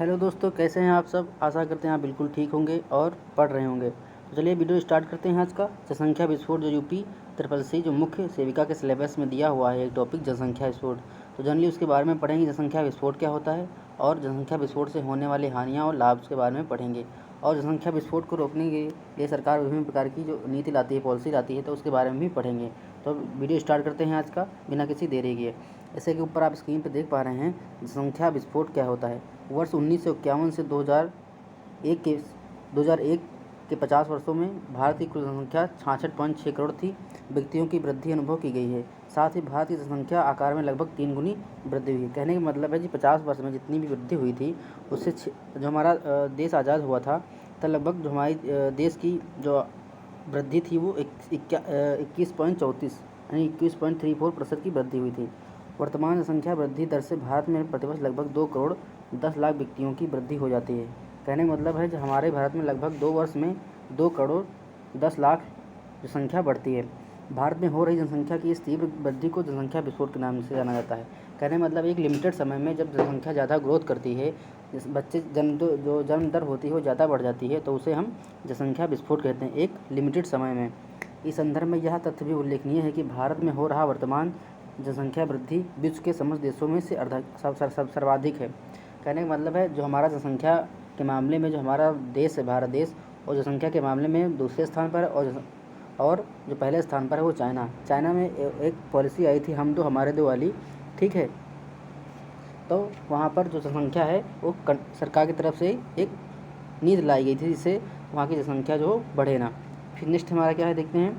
Hello दोस्तों, कैसे हैं आप सब। आशा करते हैं आप बिल्कुल ठीक होंगे और पढ़ रहे होंगे। तो चलिए वीडियो स्टार्ट करते हैं आज का। जनसंख्या विस्फोट जो यूपी त्रिपल सी जो मुख्य सेविका के सिलेबस में दिया हुआ है एक टॉपिक जनसंख्या विस्फोट। तो जनरली उसके बारे में पढ़ेंगे, जनसंख्या विस्फोट क्या होता है और जनसंख्या विस्फोट से होने वाली हानियाँ और लाभ के बारे में पढ़ेंगे। और जनसंख्या विस्फोट को रोकने के लिए सरकार विभिन्न प्रकार की जो नीति लाती है, पॉलिसी लाती है, तो उसके बारे में भी पढ़ेंगे। तो वीडियो स्टार्ट करते हैं आज का बिना किसी देरी के। जैसे कि ऊपर आप स्क्रीन पर देख पा रहे हैं, जनसंख्या विस्फोट क्या होता है। वर्ष 1951 से 2001 के 50 वर्षों में भारत की कुल जनसंख्या 66.6 करोड़ थी। व्यक्तियों की वृद्धि अनुभव की गई है। साथ ही भारत की जनसंख्या आकार में लगभग 3 गुनी वृद्धि हुई है। कहने का मतलब है जी 50 वर्ष में जितनी भी वृद्धि हुई थी उससे जो हमारा देश आज़ाद हुआ था तब लगभग जो हमारी देश की जो वृद्धि थी वो 21.34 यानी 21.34% की वृद्धि हुई थी। वर्तमान जनसंख्या वृद्धि दर से भारत में प्रतिवर्ष लगभग 2 करोड़ 10 लाख व्यक्तियों की वृद्धि हो जाती है। कहने का मतलब है कि हमारे भारत में लगभग 2 वर्ष में 2 करोड़ 10 लाख जनसंख्या बढ़ती है। भारत में हो रही जनसंख्या की इस तीव्र वृद्धि को जनसंख्या विस्फोट के नाम से जाना जाता है। कहने का मतलब एक लिमिटेड समय में जब जनसंख्या ज़्यादा ग्रोथ करती है, जिस बच्चे जो जन्म दर होती है वो ज़्यादा बढ़ जाती है, तो उसे हम जनसंख्या विस्फोट कहते हैं एक लिमिटेड समय में। इस संदर्भ में यह तथ्य भी उल्लेखनीय है कि भारत में हो रहा वर्तमान जनसंख्या वृद्धि विश्व के समस्त देशों में से सर्वाधिक है। कहने का मतलब है जो हमारा जनसंख्या के मामले में जो हमारा देश है भारत देश, और जनसंख्या के मामले में दूसरे स्थान पर है, और जो पहले स्थान पर है वो चाइना में एक पॉलिसी आई थी हम दो हमारे दो वाली, ठीक है। तो वहाँ पर जो जनसंख्या है वो सरकार की तरफ से एक नीति लाई गई थी जिससे वहाँ की जनसंख्या जो बढ़े ना। फिर नेक्स्ट हमारा क्या है देखते हैं,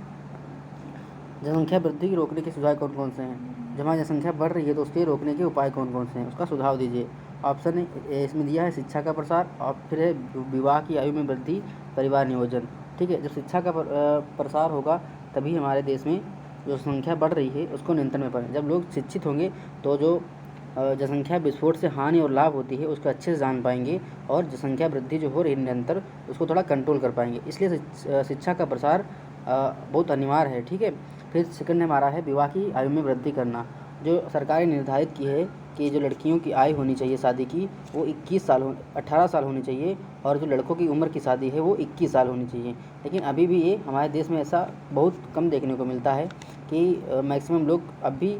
जनसंख्या वृद्धि को रोकने के सुझाव कौन कौन से हैं। जब हमारी जनसंख्या बढ़ रही है तो उसके रोकने के उपाय कौन कौन से हैं, उसका सुझाव दीजिए। ऑप्शन इसमें दिया है शिक्षा का प्रसार, और फिर है विवाह की आयु में वृद्धि, परिवार नियोजन। ठीक है, जब शिक्षा का प्रसार होगा तभी हमारे देश में जो संख्या बढ़ रही है उसको नियंत्रण में पड़े। जब लोग शिक्षित होंगे तो जो जनसंख्या विस्फोट से हानि और लाभ होती है उसको अच्छे से जान पाएंगे, और जनसंख्या वृद्धि जो हो रही है निरंतर उसको थोड़ा कंट्रोल कर पाएंगे। इसलिए शिक्षा का प्रसार बहुत अनिवार्य है। ठीक है, फिर सेकंड हमारा है विवाह की आयु में वृद्धि करना। जो सरकार ने निर्धारित की है कि जो लड़कियों की आयु होनी चाहिए शादी की वो 18 साल होनी चाहिए, और जो लड़कों की उम्र की शादी है वो 21 साल होनी चाहिए। लेकिन अभी भी ये हमारे देश में ऐसा बहुत कम देखने को मिलता है कि मैक्सिमम लोग अब भी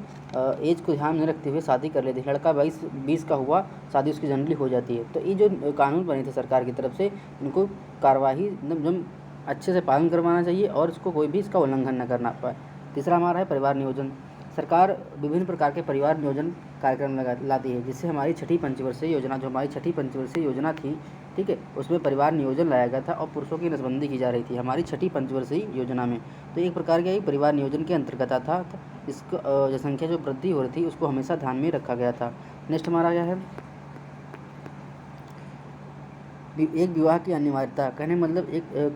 एज को ध्यान में रखते हुए शादी कर लेते हैं। लड़का 20 का हुआ शादी उसकी जनरली हो जाती है। तो ये जो कानून बने थे सरकार की तरफ से, इनको कार्यवाही एकदम अच्छे से पालन करवाना चाहिए और इसको कोई भी इसका उल्लंघन न करना पाए। तीसरा हमारा है परिवार नियोजन। सरकार विभिन्न प्रकार के परिवार नियोजन कार्यक्रम लाती है, जिससे हमारी छठी पंचवर्षीय योजना जो हमारी छठी पंचवर्षीय योजना थी, ठीक है, उसमें परिवार नियोजन लाया गया था और पुरुषों की नसबंदी की जा रही थी हमारी छठी पंचवर्षीय योजना में। तो एक प्रकार का परिवार नियोजन के अंतर्गत था। इसको जनसंख्या जो वृद्धि हो रही थी उसको हमेशा ध्यान में रखा गया था। नेक्स्ट हमारा क्या है, एक विवाह की अनिवार्यता। कहने मतलब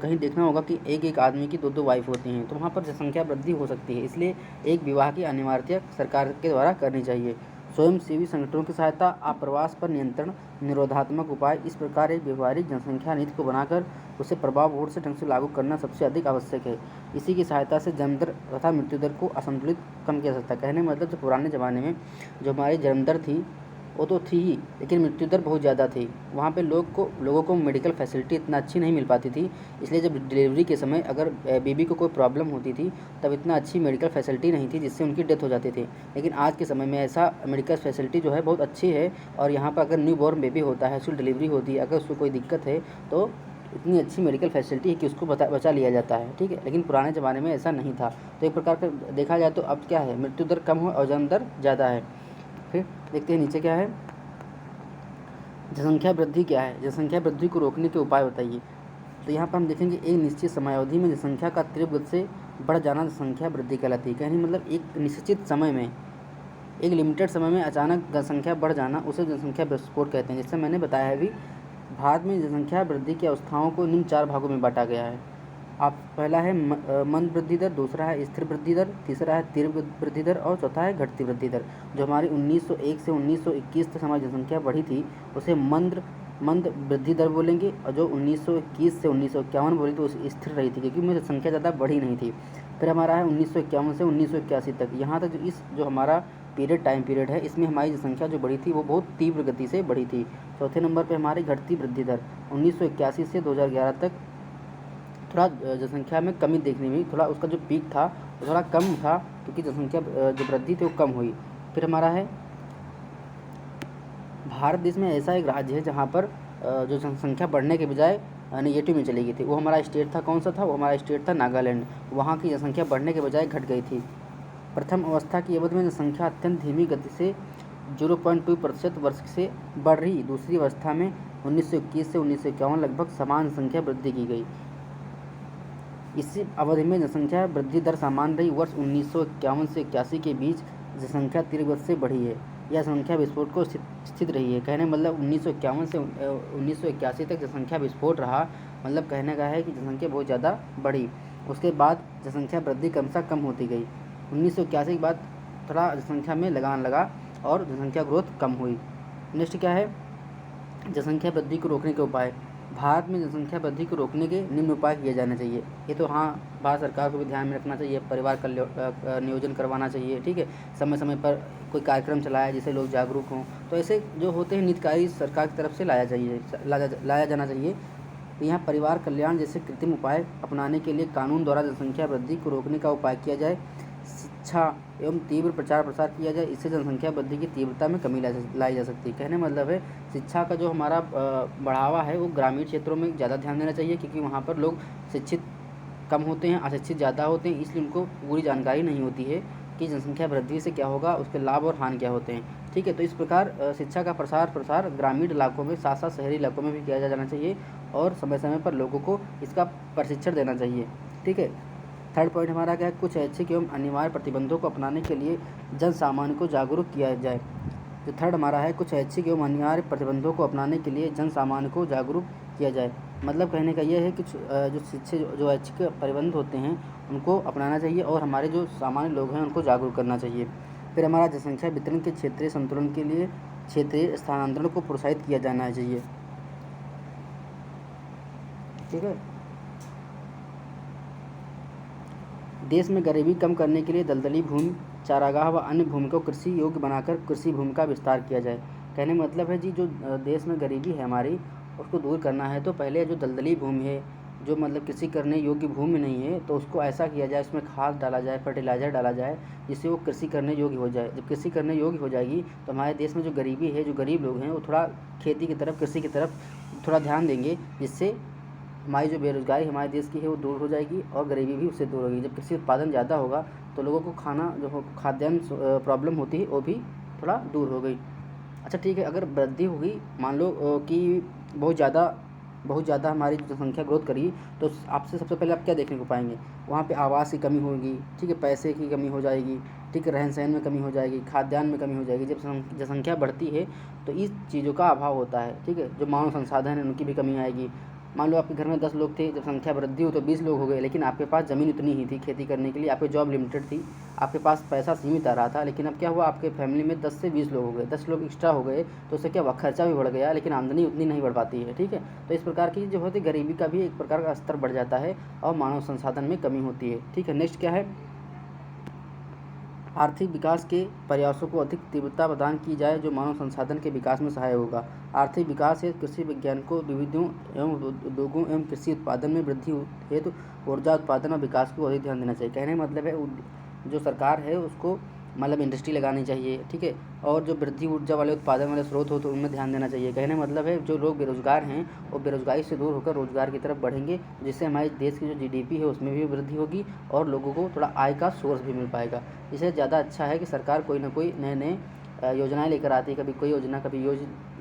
कहीं देखना होगा कि एक आदमी की दो वाइफ होती हैं तो वहाँ पर जनसंख्या वृद्धि हो सकती है, इसलिए एक विवाह की अनिवार्यता सरकार के द्वारा करनी चाहिए। स्वयंसेवी संगठनों की सहायता, आप्रवास पर नियंत्रण, निरोधात्मक उपाय, इस प्रकार एक व्यवहारिक जनसंख्या नीति को बनाकर उसे प्रभावपूर्ण से ढंग से लागू करना सबसे अधिक आवश्यक है। इसी की सहायता से जन्म दर तथा मृत्यु दर को असंतुलित कम किया जा सकता है। कहने मतलब जो पुराने ज़माने में जो हमारी जन्म दर थी वो तो थी ही, लेकिन मृत्यु दर बहुत ज़्यादा थी। वहाँ पे लोगों को मेडिकल फैसिलिटी इतना अच्छी नहीं मिल पाती थी, इसलिए जब डिलीवरी के समय अगर बेबी को कोई प्रॉब्लम होती थी तब इतना अच्छी मेडिकल फैसिलिटी नहीं थी, जिससे उनकी डेथ हो जाती थी। लेकिन आज के समय में ऐसा मेडिकल फैसिलिटी जो है बहुत अच्छी है, और यहाँ पर अगर न्यू बॉर्न बेबी होता है, उसकी डिलीवरी होती है, अगर उसको कोई दिक्कत है तो इतनी अच्छी मेडिकल फैसिलिटी है कि उसको बचा लिया जाता है। ठीक है, लेकिन पुराने ज़माने में ऐसा नहीं था। तो एक प्रकार का देखा जाए तो अब क्या है, मृत्यु दर कम हो और जन्म दर ज़्यादा है। फिर देखते हैं नीचे क्या है, जनसंख्या वृद्धि क्या है, जनसंख्या वृद्धि को रोकने के उपाय बताइए। तो यहाँ पर हम देखेंगे एक निश्चित समयावधि में जनसंख्या का तीव्र गति से बढ़ जाना जनसंख्या वृद्धि कहलाती है। कहने मतलब एक निश्चित समय में, एक लिमिटेड समय में अचानक जनसंख्या बढ़ जाना उसे जनसंख्या विस्फोट कहते हैं। जैसे मैंने बताया है अभी, भारत में जनसंख्या वृद्धि की अवस्थाओं को निम्न 4 भागों में बांटा गया है। आप पहला है मंद वृद्धि दर, दूसरा है स्थिर वृद्धि दर, तीसरा है तीव्र वृद्धि दर, और चौथा है घटती वृद्धि दर। जो हमारी 1901 से 1921 तक हमारी जनसंख्या बढ़ी थी उसे मंद वृद्धि दर बोलेंगे, और जो 1921 से 1951 बोली तो उसे स्थिर रही थी क्योंकि में जनसंख्या ज़्यादा बढ़ी नहीं थी। फिर हमारा है 1951 से 1981 तक, यहाँ तक जो हमारा टाइम पीरियड है, इसमें हमारी जनसंख्या जो बढ़ी थी वो बहुत तीव्र गति से बढ़ी थी। चौथे नंबर पे हमारी घटती वृद्धि दर 1981 से 2011 तक थोड़ा जनसंख्या में कमी देखने मिली, थोड़ा उसका जो पीक था वो थोड़ा कम था, क्योंकि जनसंख्या जो वृद्धि थी वो कम हुई। फिर हमारा है भारत देश में ऐसा एक राज्य है जहाँ पर जो जनसंख्या बढ़ने के बजाय नेगेटिव में चली गई थी। वो हमारा स्टेट था, कौन सा था? वो हमारा स्टेट था नागालैंड। वहाँ की जनसंख्या बढ़ने के बजाय घट गई थी। प्रथम अवस्था की अवधि में जनसंख्या अत्यंत धीमी गति से 0.2% वर्ष से बढ़ रही। दूसरी अवस्था में 1921 से 1951 लगभग समान जनसंख्या वृद्धि की गई। इसी अवधि में जनसंख्या वृद्धि दर सामान्य रही। वर्ष 1951 से 81 के बीच जनसंख्या तीव्र गति से बढ़ी है। यह संख्या विस्फोट को स्थित रही है। कहने मतलब 1951 से 1981 तक जनसंख्या विस्फोट रहा, मतलब कहने का है कि जनसंख्या बहुत ज़्यादा बढ़ी। उसके बाद जनसंख्या वृद्धि क्रमशः कम होती गई। 1981 के बाद थोड़ा जनसंख्या में लगान लगा और जनसंख्या ग्रोथ कम हुई। नेक्स्ट क्या है? जनसंख्या वृद्धि को रोकने के उपाय। भारत में जनसंख्या वृद्धि को रोकने के निम्न उपाय किए जाने चाहिए। ये तो हाँ, भारत सरकार को भी ध्यान में रखना चाहिए, परिवार का नियोजन करवाना चाहिए, ठीक है। समय समय पर कोई कार्यक्रम चलाया जिससे लोग जागरूक हों। तो ऐसे जो होते हैं नितकारी सरकार की तरफ से लाया जाना चाहिए। यहाँ परिवार कल्याण जैसे कृत्रिम उपाय अपनाने के लिए कानून द्वारा जनसंख्या वृद्धि को रोकने का उपाय किया जाए। शिक्षा एवं तीव्र प्रचार प्रसार किया जाए, इससे जनसंख्या वृद्धि की तीव्रता में कमी लाई जा सकती है। कहने मतलब है शिक्षा का जो हमारा बढ़ावा है वो ग्रामीण क्षेत्रों में ज़्यादा ध्यान देना चाहिए, क्योंकि वहाँ पर लोग शिक्षित कम होते हैं, अशिक्षित ज़्यादा होते हैं, इसलिए उनको पूरी जानकारी नहीं होती है कि जनसंख्या वृद्धि से क्या होगा, उसके लाभ और हानि क्या होते हैं, ठीक है। तो इस प्रकार शिक्षा का प्रसार ग्रामीण इलाकों में साथ साथ शहरी इलाकों में भी किया जाना चाहिए और समय समय पर लोगों को इसका प्रशिक्षण देना चाहिए, ठीक है। थर्ड पॉइंट हमारा क्या है? कुछ ऐच्छिक एवं अनिवार्य प्रतिबंधों को अपनाने के लिए जन सामान्य को जागरूक किया जाए। जो थर्ड हमारा है, कुछ ऐच्छिक एवं अनिवार्य प्रतिबंधों को अपनाने के लिए जन सामान्य को जागरूक किया जाए। मतलब कहने का यह है कि जो ऐच्छिक प्रतिबंध होते हैं उनको अपनाना चाहिए और हमारे जो सामान्य लोग हैं उनको जागरूक करना चाहिए। फिर हमारा जनसंख्या वितरण के क्षेत्रीय संतुलन के लिए क्षेत्रीय स्थानांतरण को प्रोत्साहित किया जाना चाहिए, ठीक है। देश में गरीबी कम करने के लिए दलदली भूमि, चारागाह व अन्य भूमि को कृषि योग्य बनाकर कृषि भूमि का विस्तार किया जाए। कहने मतलब है जी, जो देश में गरीबी है हमारी उसको दूर करना है तो पहले जो दलदली भूमि है, जो मतलब कृषि करने योग्य भूमि नहीं है, तो उसको ऐसा किया जाए, उसमें खाद डाला जाए, फर्टिलाइज़र डाला जाए, जिससे वो कृषि करने योग्य हो जाए। जब कृषि करने योग्य हो जाएगी तो हमारे देश में जो गरीबी है, जो गरीब लोग हैं, वो थोड़ा खेती की तरफ, कृषि की तरफ थोड़ा ध्यान देंगे, जिससे हमारी जो बेरोज़गारी हमारे देश की है वो दूर हो जाएगी और गरीबी भी उससे दूर होगी। जब कृषि उत्पादन ज़्यादा होगा तो लोगों को खाना जो खाद्यान्न प्रॉब्लम होती है वो भी थोड़ा दूर हो गई। अच्छा ठीक है, अगर वृद्धि होगी, मान लो कि बहुत ज़्यादा हमारी जनसंख्या ग्रोथ करी, तो आपसे सबसे पहले आप क्या देखने को पाएंगे? वहाँ पे आवास की कमी होगी, ठीक है, पैसे की कमी हो जाएगी, ठीक है, रहन सहन में कमी हो जाएगी, खाद्यान्न में कमी हो जाएगी। जब जनसंख्या बढ़ती है तो इस चीज़ों का अभाव होता है, ठीक है। जो मानव संसाधन है उनकी भी कमी आएगी। मान लो आपके घर में 10 लोग थे, जब संख्या वृद्धि हुई तो 20 लोग हो गए, लेकिन आपके पास ज़मीन उतनी ही थी खेती करने के लिए, आपकी जॉब लिमिटेड थी, आपके पास पैसा सीमित आ रहा था। लेकिन अब क्या हुआ, आपके फैमिली में 10 से 20 लोग हो गए, 10 लोग एक्स्ट्रा हो गए, तो उससे क्या हुआ, खर्चा भी बढ़ गया, लेकिन आमदनी उतनी नहीं बढ़ पाती है, ठीक है। तो इस प्रकार की जो होती है गरीबी का भी एक प्रकार का स्तर बढ़ जाता है और मानव संसाधन में कमी होती है, ठीक है। नेक्स्ट क्या है? आर्थिक विकास के प्रयासों को अधिक तीव्रता प्रदान की जाए जो मानव संसाधन के विकास में सहायक होगा। आर्थिक विकास हेतु कृषि विज्ञान को विविधों एवं उद्योगों एवं कृषि उत्पादन में वृद्धि हेतु ऊर्जा उत्पादन और विकास को अधिक ध्यान देना चाहिए। कहने का मतलब है जो सरकार है उसको मतलब इंडस्ट्री लगानी चाहिए, ठीक है, और जो वृद्धि ऊर्जा वाले उत्पादन वाले स्रोत हो तो उनमें ध्यान देना चाहिए। कहने मतलब है जो लोग बेरोजगार हैं वो बेरोजगारी से दूर होकर रोजगार की तरफ बढ़ेंगे, जिससे हमारे देश की जो जीडीपी है उसमें भी वृद्धि होगी और लोगों को थोड़ा आय का सोर्स भी मिल पाएगा। इससे ज़्यादा अच्छा है कि सरकार कोई ना कोई नए योजनाएं लेकर आती है, कभी कोई योजना कभी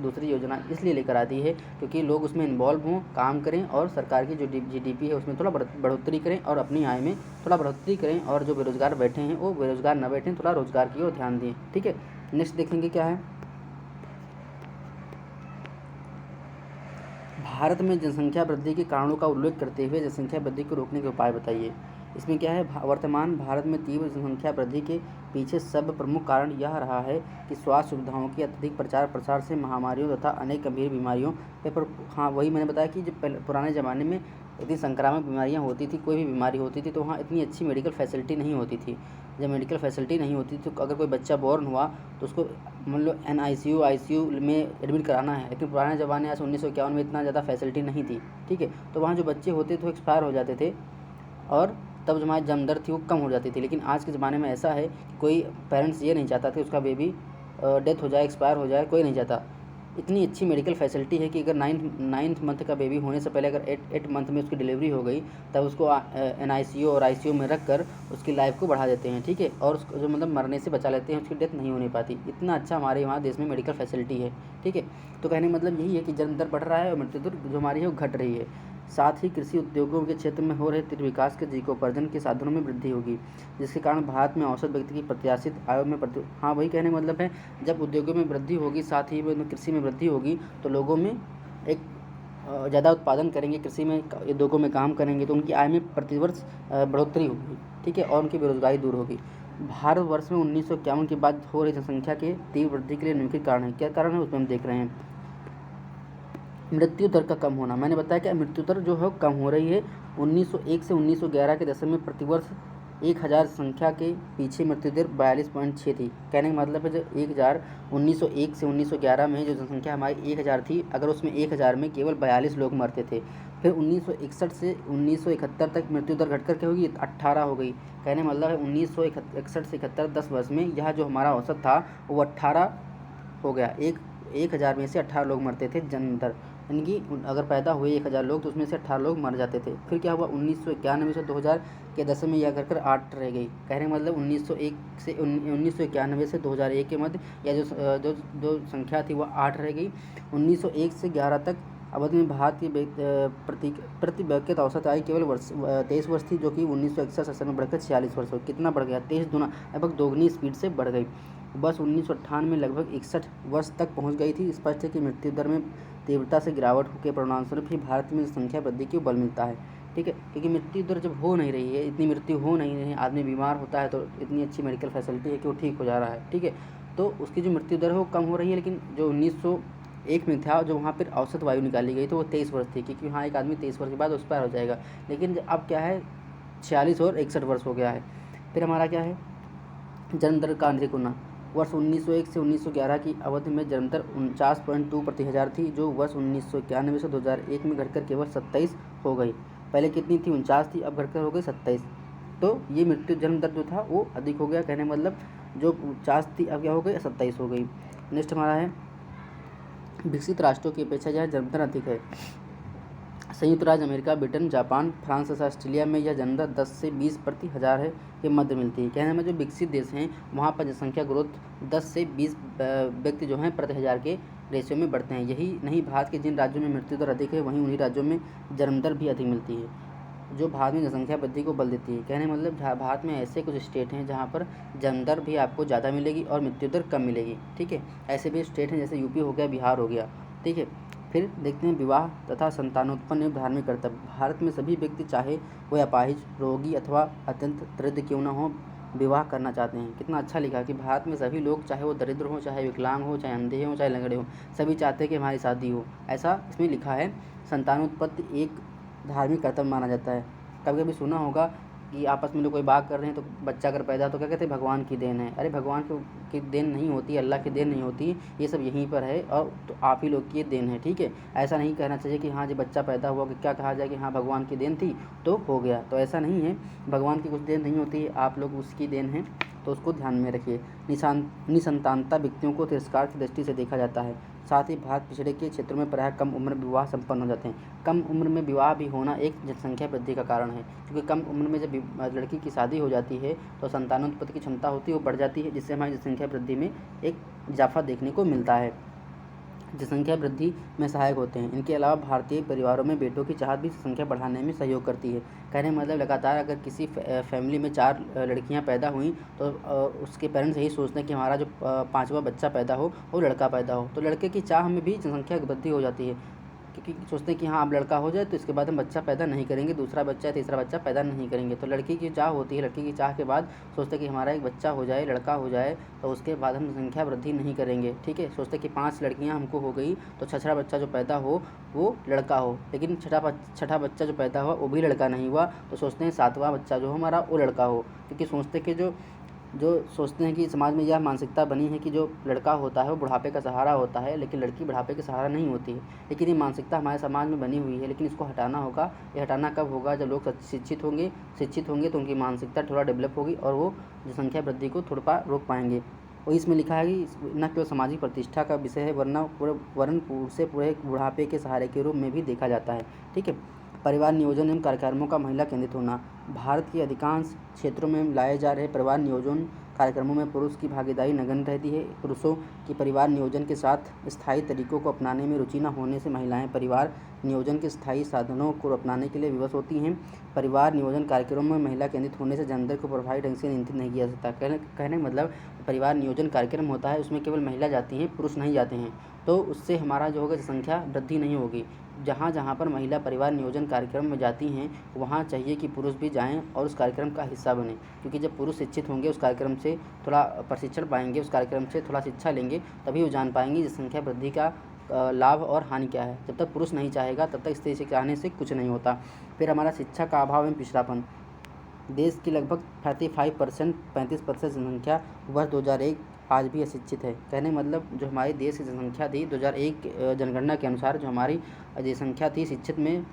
दूसरी योजना इसलिए लेकर आती है क्योंकि लोग उसमें इन्वॉल्व हों, काम करें और सरकार की जो जीडीपी है उसमें थोड़ा बढ़ोतरी करें और अपनी आय में थोड़ा बढ़ोतरी करें, और जो बेरोजगार बैठे हैं वो बेरोजगार न बैठें, थोड़ा रोजगार की ओर ध्यान दें, ठीक है। नेक्स्ट देखेंगे क्या है? भारत में जनसंख्या वृद्धि के कारणों का उल्लेख करते हुए जनसंख्या वृद्धि को रोकने के उपाय बताइए। इसमें क्या है, वर्तमान भारत में तीव्र जनसंख्या वृद्धि के पीछे सब प्रमुख कारण यह रहा है कि स्वास्थ्य सुविधाओं की अत्यधिक प्रचार प्रसार से महामारियों तथा अनेक गंभीर बीमारियों पर हाँ वही मैंने बताया कि जो पुराने ज़माने में इतनी संक्रामक बीमारियां होती थी, कोई भी बीमारी होती थी तो वहाँ इतनी अच्छी मेडिकल फैसिलिटी नहीं होती थी। जब मेडिकल फैसिलिटी नहीं होती तो अगर कोई बच्चा बॉर्न हुआ तो उसको मतलब ICU में एडमिट कराना है, लेकिन पुराने ज़माने आज 1951 में इतना ज़्यादा फैसिलिटी नहीं थी, ठीक है। तो वहाँ जो बच्चे होते थे वो एक्सपायर हो जाते थे और तब जो हमारी जन्म दर थी वो कम हो जाती थी। लेकिन आज के ज़माने में ऐसा है कि कोई पेरेंट्स ये नहीं चाहता कि उसका बेबी डेथ हो जाए, एक्सपायर हो जाए, कोई नहीं चाहता। इतनी अच्छी मेडिकल फैसिलिटी है कि अगर नाइन्थ मंथ का बेबी होने से पहले अगर 8 मंथ में उसकी डिलीवरी हो गई तब उसको NICU और ICU में रख कर उसकी लाइफ को बढ़ा देते हैं, ठीक है, और उसको जो मतलब मरने से बचा लेते हैं, उसकी डेथ नहीं होने पाती। इतना अच्छा हमारे वहाँ देश में मेडिकल फैसिलिटी है, ठीक है। तो कहने का मतलब यही है कि जन्म दर बढ़ रहा है और मृत्यु दर जो हमारी है वो घट रही है। साथ ही कृषि उद्योगों के क्षेत्र में हो रहे तीव्र विकास के जीविकोपार्जन के साधनों में वृद्धि होगी, जिसके कारण भारत में औसत व्यक्ति की प्रत्याशित आय में हाँ वही कहने का मतलब है, जब उद्योगों में वृद्धि होगी साथ ही कृषि में वृद्धि होगी तो लोगों में एक ज़्यादा उत्पादन करेंगे, कृषि में उद्योगों में काम करेंगे तो उनकी आय में प्रतिवर्ष बढ़ोतरी होगी, ठीक है, और उनकी बेरोजगारी दूर होगी। भारतवर्ष में 1951 के बाद हो रही जनसंख्या के तीव्र वृद्धि के लिए निम्नलिखित कारण है। क्या कारण है उसमें हम देख रहे हैं। मृत्यु दर का कम होना, मैंने बताया कि मृत्यु दर जो है कम हो रही है। 1901 से 1911 के दशक में प्रतिवर्ष 1000 संख्या के पीछे मृत्यु दर 42.6 थी। कहने का मतलब है जो 1901 से 1911 में जो जनसंख्या हमारी 1000 थी, अगर उसमें 1000 में केवल 42 लोग मरते थे। फिर 1961 से 1971 तक मृत्यु दर घटकर क्या होगी, 18 हो गई। कहने का मतलब है 1961 से 71 10 वर्ष में यह जो हमारा औसत था वो 18 हो गया। 1000 में से 18 लोग मरते थे जन्म दर, यानी कि अगर पैदा हुए 1000 लोग तो उसमें से 18 लोग मर जाते थे। फिर क्या हुआ, 1991 से 2000 के दशक में यह घटकर 8 रह गई। कहने का मतलब 1991 से 2001 के मध्य यह जो संख्या थी वह 8 रह गई। 1901 से 11 तक अवधि में भारत की प्रति व्यक्ति औसत आयु केवल 23 वर्ष थी, जो कि 1961 में बढ़कर 46 वर्ष हो। कितना बढ़ गया, 23 गुना, लगभग दोगुनी स्पीड से बढ़ गई। बस 1998 में लगभग 61 वर्ष तक पहुंच गई थी। स्पष्ट है कि मृत्यु दर में तीव्रता से गिरावट के परिणामस्वरूप ही भारत में संख्या वृद्धि को बल मिलता है, ठीक है, क्योंकि मृत्यु दर जब हो नहीं रही है, इतनी मृत्यु हो नहीं रही है, आदमी बीमार होता है तो इतनी अच्छी मेडिकल फैसिलिटी है कि वो ठीक हो जा रहा है, ठीक है, तो उसकी जो मृत्यु दर है वो कम हो रही है। लेकिन जो 1901 में था, जो वहाँ पर औसत वायु निकाली गई तो वो 23 वर्ष थी, क्योंकि हाँ एक आदमी 23 वर्ष के बाद एक्सपायर हो जाएगा। लेकिन अब क्या है, 46 और 61 वर्ष हो गया है। फिर हमारा क्या है, जन्म दर का अधिक होना। वर्ष 1901 से 1911 की अवधि में जन्म दर 49.2 प्रति हज़ार थी, जो वर्ष 1991 से 2001 में घटकर केवल 27 हो गई। पहले कितनी थी, 49 थी, अब घटकर हो गई 27। तो ये मृत्यु जन्म दर जो था वो अधिक हो गया। कहने मतलब जो 50 थी अब क्या हो गई, 27 हो गई। नेक्स्ट हमारा है, विकसित राष्ट्रों की अपेक्षा यह जन्म दर अधिक है। संयुक्त राज्य अमेरिका, ब्रिटेन, जापान, फ्रांस तथा ऑस्ट्रेलिया में यह जन्म दर 10 से 20 प्रति हज़ार है के मध्य मिलती है। कहने में जो विकसित देश हैं वहाँ पर जनसंख्या ग्रोथ 10 से 20 व्यक्ति जो हैं प्रति हज़ार के रेशियो में बढ़ते हैं। यही नहीं, भारत के जिन राज्यों में मृत्यु दर अधिक है वहीं उन्हीं राज्यों में जन्म दर भी अधिक मिलती है, जो भारत में जनसंख्या वृद्धि को बल देती है। कहने मतलब भारत में ऐसे कुछ स्टेट हैं जहाँ पर जन्म दर भी आपको ज़्यादा मिलेगी और मृत्यु दर कम मिलेगी, ठीक है। ऐसे भी स्टेट हैं जैसे यूपी हो गया, बिहार हो गया, ठीक है। फिर देखते हैं विवाह तथा संतानोत्पन्न एवं धार्मिक कर्तव्य। भारत में सभी व्यक्ति चाहे वो अपाहिज, रोगी अथवा अत्यंत दरिद्र क्यों न हो, विवाह करना चाहते हैं। कितना अच्छा लिखा कि भारत में सभी लोग चाहे वो दरिद्र हो, चाहे विकलांग हो, चाहे अंधे हो, चाहे लंगड़े हो, सभी चाहते हैं कि हमारी शादी हो। ऐसा इसमें लिखा है। संतानोत्पत्ति एक धार्मिक कर्तव्य माना जाता है। कभी कभी सुना होगा कि आपस में लोग कोई बात कर रहे हैं तो बच्चा अगर पैदा तो क्या कहते हैं, भगवान की देन है। अरे भगवान की देन नहीं होती, अल्लाह की देन नहीं होती, ये सब यहीं पर है और तो आप ही लोग की ये देन है, ठीक है। ऐसा नहीं कहना चाहिए कि हाँ जी बच्चा पैदा हुआ कि क्या कहा जाए कि हाँ भगवान की देन थी तो हो गया, तो ऐसा नहीं है। भगवान की कुछ देन नहीं होती है, आप लोग उसकी देन है, तो उसको ध्यान में रखिए। निसंतानता व्यक्तियों को तिरस्कार की दृष्टि से देखा जाता है। साथ ही भारत पिछड़े के क्षेत्रों में प्रायः कम उम्र में विवाह संपन्न हो जाते हैं। कम उम्र में विवाह भी होना एक जनसंख्या वृद्धि का कारण है, क्योंकि कम उम्र में जब लड़की की शादी हो जाती है तो संतानोत्पत्ति की क्षमता होती है वो बढ़ जाती है, जिससे हमारी जनसंख्या वृद्धि में एक इजाफा देखने को मिलता है। जनसंख्या वृद्धि में सहायक होते हैं। इनके अलावा भारतीय परिवारों में बेटों की चाहत भी संख्या बढ़ाने में सहयोग करती है। कहने का मतलब लगातार अगर किसी फैमिली में 4 लड़कियां पैदा हुई तो उसके पेरेंट्स यही सोचते हैं कि हमारा जो 5वां बच्चा पैदा हो वो लड़का पैदा हो, तो लड़के की चाह में भी जनसंख्या वृद्धि हो जाती है। क्योंकि सोचते हैं कि हाँ अब लड़का हो जाए तो इसके बाद हम बच्चा पैदा नहीं करेंगे, दूसरा बच्चा तीसरा बच्चा पैदा नहीं करेंगे। तो लड़की की चाह होती है, लड़की की चाह के बाद सोचते हैं कि हमारा एक बच्चा हो जाए, लड़का हो जाए, तो उसके बाद हम संख्या वृद्धि नहीं करेंगे। ठीक है, सोचते कि 5 लड़कियाँ हमको हो गई तो छठा बच्चा जो पैदा हो वो लड़का हो, लेकिन छठा बच्चा जो पैदा हुआ वो भी लड़का नहीं हुआ, तो सोचते हैं 7वां बच्चा जो हमारा वो लड़का हो। क्योंकि सोचते कि जो सोचते हैं कि समाज में यह मानसिकता बनी है कि जो लड़का होता है वो बुढ़ापे का सहारा होता है, लेकिन लड़की बुढ़ापे का सहारा नहीं होती है। लेकिन ये मानसिकता हमारे समाज में बनी हुई है, लेकिन इसको हटाना होगा। ये हटाना कब होगा? जब लोग शिक्षित होंगे तो उनकी मानसिकता थोड़ा डेवलप होगी और वो जनसंख्या वृद्धि को थोड़ा रोक पाएंगे। और इसमें लिखा है कि न केवल सामाजिक प्रतिष्ठा का विषय है, वरन पुरुष पूरे बुढ़ापे के सहारे के रूप में भी देखा जाता है। ठीक है, परिवार नियोजन एवं कार्यक्रमों का महिला केंद्रित होना। भारत के अधिकांश क्षेत्रों में लाए जा रहे परिवार नियोजन कार्यक्रमों में पुरुष की भागीदारी नगण्य रहती है। पुरुषों की परिवार नियोजन के साथ स्थायी तरीकों को अपनाने में रुचि न होने से महिलाएं परिवार नियोजन के स्थायी साधनों को अपनाने के लिए विवश होती हैं। परिवार नियोजन कार्यक्रमों में महिला केंद्रित होने से जेंडर को प्रभावी ढंग से नियंत्रित नहीं किया जा सकता। कहने का मतलब परिवार नियोजन कार्यक्रम होता है उसमें केवल महिला जाती हैं, पुरुष नहीं जाते हैं, तो उससे हमारा जो होगा संख्या वृद्धि नहीं होगी। जहाँ जहाँ पर महिला परिवार नियोजन कार्यक्रम में जाती हैं वहाँ चाहिए कि पुरुष भी जाएं और उस कार्यक्रम का हिस्सा बने, क्योंकि जब पुरुष शिक्षित होंगे, उस कार्यक्रम से थोड़ा प्रशिक्षण पाएंगे, उस कार्यक्रम से थोड़ा शिक्षा लेंगे, तभी वो जान पाएंगे जनसंख्या वृद्धि का लाभ और हानि क्या है। जब तक पुरुष नहीं चाहेगा तब तक इस तरह से चाहने से कुछ नहीं होता। फिर हमारा शिक्षा का अभाव एवं पिछड़ापन। देश की लगभग 35% जनसंख्या वर्ष 2001 आज भी अशिक्षित है। कहने मतलब जो हमारे देश की जनसंख्या थी 2001 जनगणना के अनुसार जो हमारी जनसंख्या थी शिक्षित में